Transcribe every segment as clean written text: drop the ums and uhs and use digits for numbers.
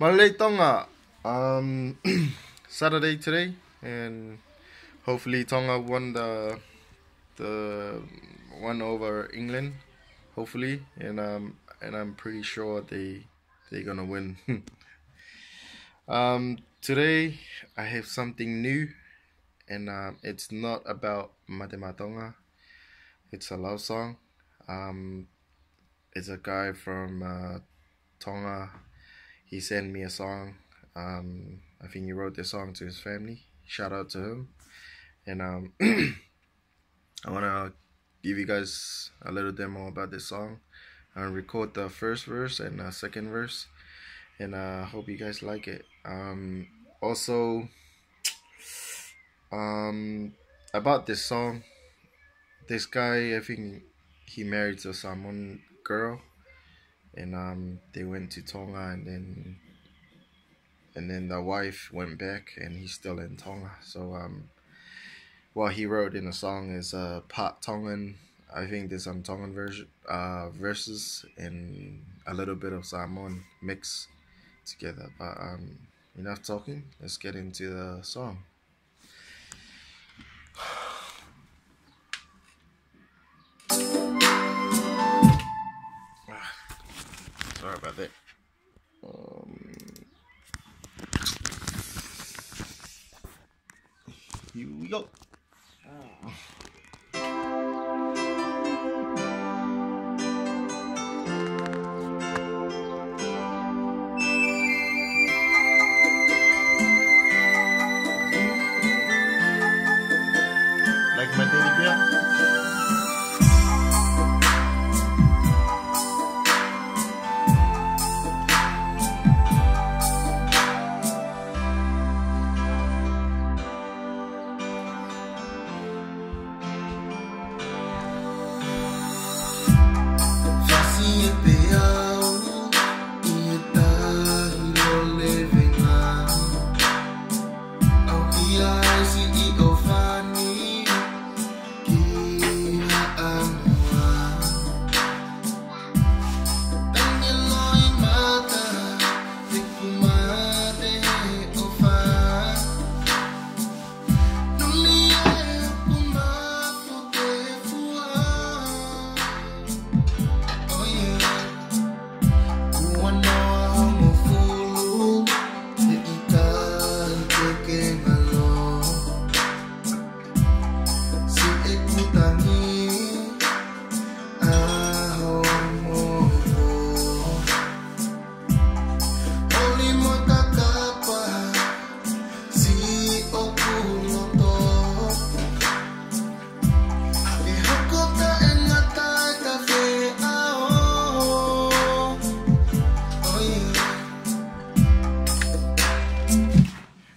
Malay Tonga. Saturday today, and hopefully Tonga won the one over England. Hopefully, and I'm pretty sure they're gonna win. Today I have something new, and it's not about Matematonga. It's a love song. Um, it's a guy from Tonga. He sent me a song. I think he wrote this song to his family. Shout out to him. And I wanna give you guys a little demo about this song. I'll record the first verse and the second verse, and I hope you guys like it. Also, about this song, this guy, I think he married to a Samoan girl, and they went to Tonga, and then the wife went back, and he's still in Tonga. So what he wrote in the song is part Tongan. I think there's some Tongan verses and a little bit of Samoan mix together. But enough talking. Let's get into the song. Sorry about that. Here we go. Like my teddy bear.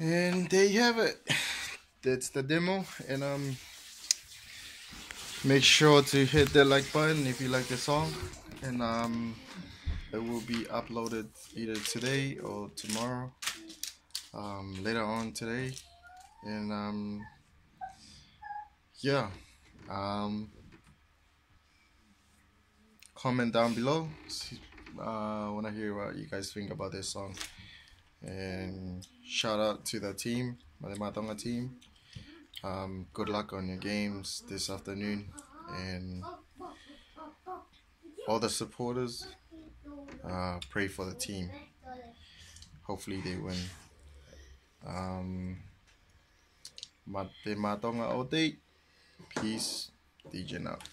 And there you have it. That's the demo, and make sure to hit the like button if you like the song, and it will be uploaded either today or tomorrow, later on today, and yeah, comment down below. I want to hear what you guys think about this song. And shout out to the team, the Matonga team. Good luck on your games this afternoon, and all the supporters, pray for the team. Hopefully they win. Mate Matonga all day. Peace. DJ out.